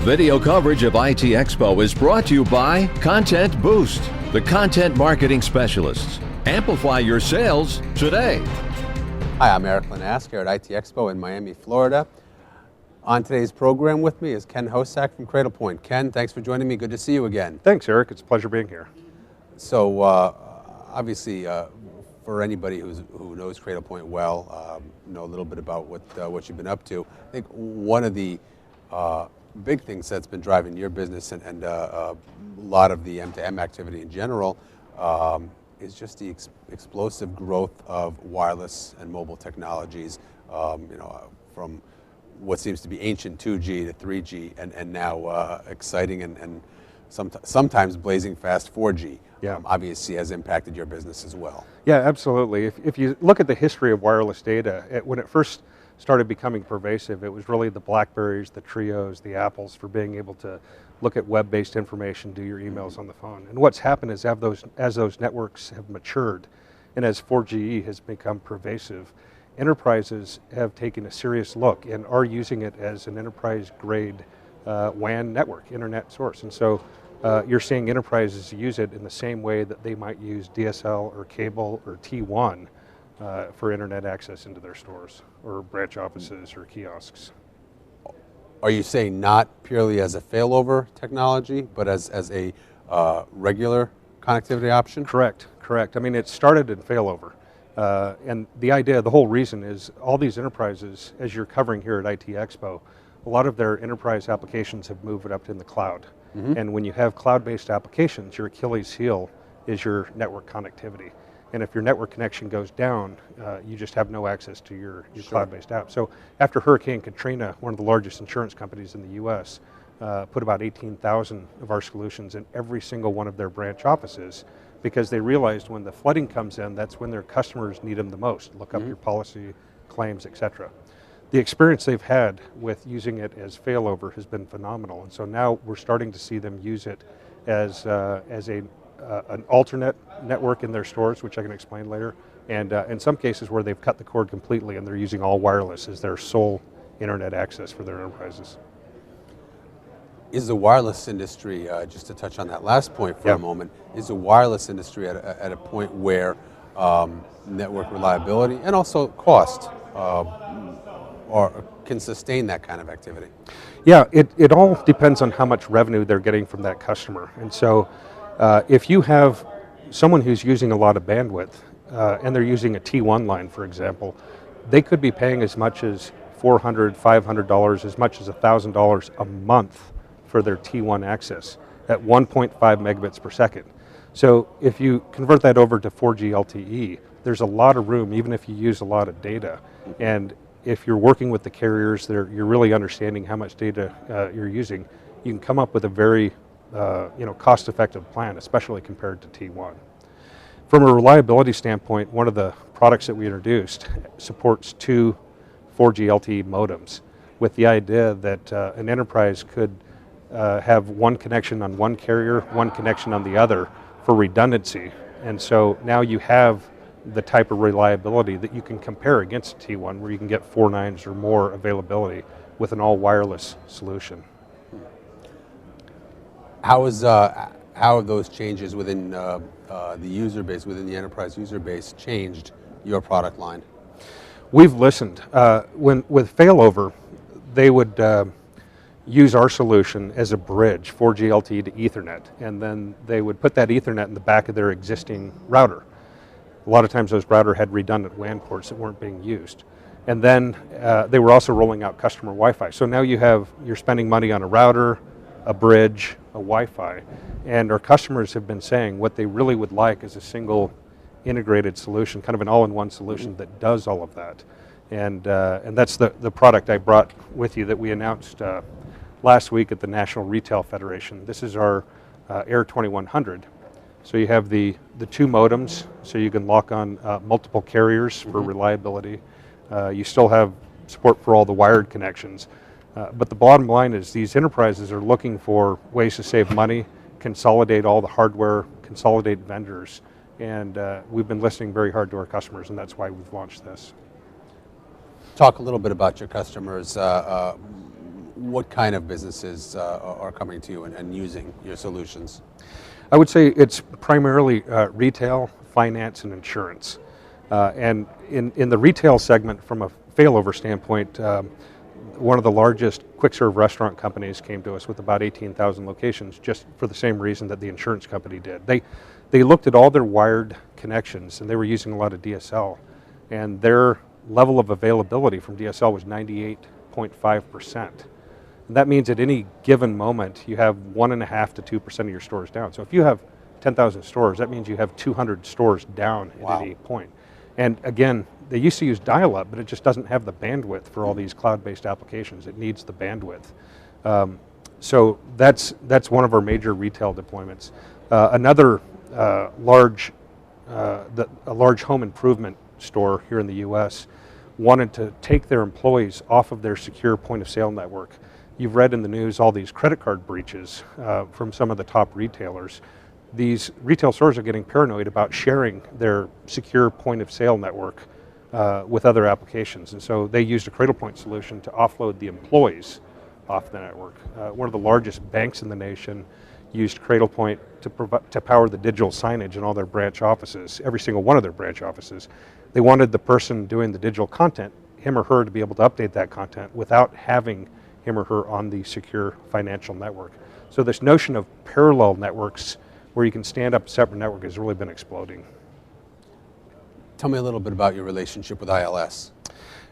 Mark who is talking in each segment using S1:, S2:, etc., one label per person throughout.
S1: Video coverage of IT Expo is brought to you by Content Boost, the content marketing specialists. Amplify your sales today.
S2: Hi, I'm Eric Lanask here at IT Expo in Miami, Florida. On today's program with me is Ken Hosack from Cradlepoint. Ken, thanks for joining me. Good to see you again.
S3: Thanks, Eric. It's a pleasure being here.
S2: So, obviously, for anybody who knows Cradlepoint well, know a little bit about what you've been up to. I think one of the big things that's been driving your business and a lot of the M2M activity in general is just the explosive growth of wireless and mobile technologies. From what seems to be ancient 2G to 3G, and now exciting and sometimes blazing fast 4G.
S3: Yeah.
S2: Obviously has impacted your business as well.
S3: Yeah, absolutely. If you look at the history of wireless data, when it first started becoming pervasive, it was really the BlackBerries, the Trios, the Apples for being able to look at web-based information, do your emails on the phone. And what's happened is as those networks have matured and as 4G has become pervasive, enterprises have taken a serious look and are using it as an enterprise-grade WAN network, internet source. And so you're seeing enterprises use it in the same way that they might use DSL or cable or T1 for internet access into their stores or branch offices or kiosks.
S2: Are you saying not purely as a failover technology, but as a regular connectivity option?
S3: Correct. I mean, it started in failover. And the idea, the whole reason is all these enterprises, as you're covering here at IT Expo, a lot of their enterprise applications have moved up in the cloud. Mm-hmm. And when you have cloud-based applications, your Achilles heel is your network connectivity. And if your network connection goes down, you just have no access to your
S2: Sure.
S3: cloud-based app. So after Hurricane Katrina, one of the largest insurance companies in the US put about 18,000 of our solutions in every single one of their branch offices because they realized when the flooding comes in, that's when their customers need them the most. Look up your policy, claims, etc. The experience they've had with using it as failover has been phenomenal. And so now we're starting to see them use it as an alternate network in their stores, which I can explain later, and in some cases where they've cut the cord completely and they're using all wireless as their sole internet access for their enterprises.
S2: Is the wireless industry, just to touch on that last point for a moment, is the wireless industry at a point where network reliability and also cost can sustain that kind of activity?
S3: Yeah, it all depends on how much revenue they're getting from that customer. And so if you have someone who's using a lot of bandwidth and they're using a T1 line, for example, they could be paying as much as $400, $500, as much as $1,000 a month for their T1 access at 1.5 megabits per second. So if you convert that over to 4G LTE, there's a lot of room, even if you use a lot of data. And if you're working with the carriers, you're really understanding how much data you're using, you can come up with a very cost-effective plan, especially compared to T1. From a reliability standpoint, one of the products that we introduced supports 2 4G LTE modems with the idea that an enterprise could have one connection on one carrier, one connection on the other for redundancy. And so now you have the type of reliability that you can compare against T1, where you can get 4 nines or more availability with an all-wireless solution.
S2: How have those changes within the user base, within the enterprise user base, changed your product line?
S3: We've listened. With failover, they would use our solution as a bridge, 4G LTE to Ethernet, and then they would put that Ethernet in the back of their existing router. A lot of times those router had redundant WAN ports that weren't being used. And then they were also rolling out customer Wi-Fi. So now you're spending money on a router, a bridge, a Wi-Fi, and our customers have been saying what they really would like is a single integrated solution, kind of an all-in-one solution that does all of that. And that's the product I brought with you that we announced last week at the National Retail Federation. This is our Air 2100. So you have the 2 modems, so you can lock on multiple carriers for reliability. You still have support for all the wired connections. But the bottom line is these enterprises are looking for ways to save money, consolidate all the hardware, consolidate vendors, and we've been listening very hard to our customers, and that's why we've launched this.
S2: Talk a little bit about your customers. what kind of businesses are coming to you and using your solutions?
S3: I would say it's primarily retail, finance, and insurance. And in the retail segment, from a failover standpoint, one of the largest quick-serve restaurant companies came to us with about 18,000 locations, just for the same reason that the insurance company did. They looked at all their wired connections, and they were using a lot of DSL, and their level of availability from DSL was 98.5%. And that means at any given moment, you have 1.5% to 2% of your stores down. So if you have 10,000 stores, that means you have 200 stores down at any point. And again, they used to use dial-up, but it just doesn't have the bandwidth for all these cloud-based applications. It needs the bandwidth. So that's one of our major retail deployments. Another large home improvement store here in the U.S. wanted to take their employees off of their secure point-of-sale network. You've read in the news all these credit card breaches from some of the top retailers. These retail stores are getting paranoid about sharing their secure point-of-sale network with other applications, and so they used a Cradlepoint solution to offload the employees off the network. One of the largest banks in the nation used Cradlepoint to power the digital signage in all their branch offices, every single one of their branch offices. They wanted the person doing the digital content, him or her, to be able to update that content without having him or her on the secure financial network. So this notion of parallel networks where you can stand up a separate network has really been exploding.
S2: Tell me a little bit about your relationship with ILS.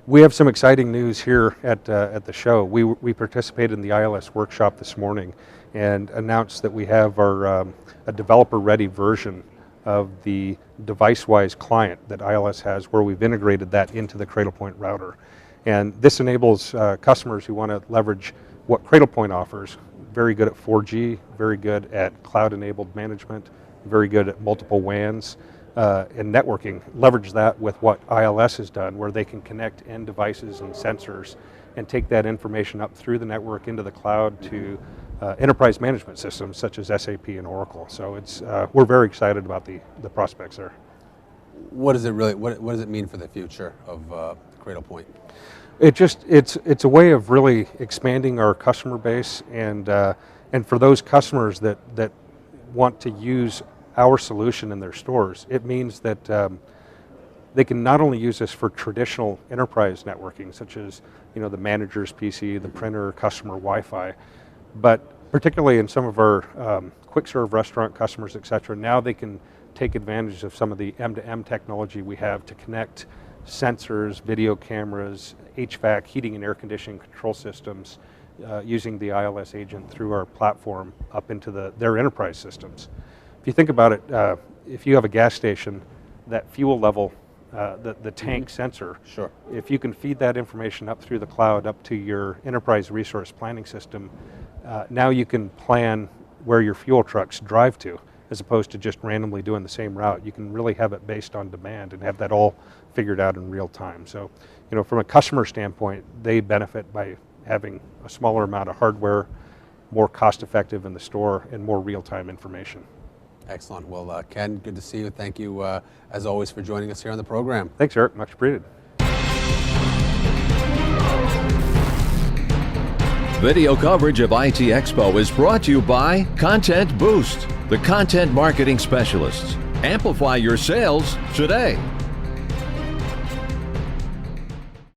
S3: We have some exciting news here at the show. We participated in the ILS workshop this morning and announced that we have a developer-ready version of the DeviceWise client that ILS has, where we've integrated that into the Cradlepoint router. And this enables customers who want to leverage what Cradlepoint offers. Very good at 4G, very good at cloud-enabled management, very good at multiple WANs and networking. Leverage that with what ILS has done, where they can connect end devices and sensors and take that information up through the network into the cloud to enterprise management systems such as SAP and Oracle. So we're very excited about the prospects there.
S2: What does it mean for the future of Cradlepoint?
S3: It's a way of really expanding our customer base, and for those customers that want to use our solution in their stores, it means that they can not only use this for traditional enterprise networking, such as the manager's PC, the printer, customer Wi-Fi, but particularly in some of our quick serve restaurant customers, etc. Now they can take advantage of some of the M2M technology we have to connect sensors, video cameras, HVAC, heating and air conditioning control systems, using the ILS agent through our platform up into their enterprise systems. If you think about it, if you have a gas station, that fuel level, the tank sensor,
S2: sure.
S3: If you can feed that information up through the cloud up to your enterprise resource planning system, now you can plan where your fuel trucks drive to, as opposed to just randomly doing the same route. You can really have it based on demand and have that all figured out in real time. So, from a customer standpoint, they benefit by having a smaller amount of hardware, more cost effective in the store, and more real-time information.
S2: Excellent. Well, Ken, good to see you. Thank you, as always, for joining us here on the program.
S3: Thanks, Eric. Much appreciated.
S1: Video coverage of IT Expo is brought to you by Content Boost, the content marketing specialists. Amplify your sales today.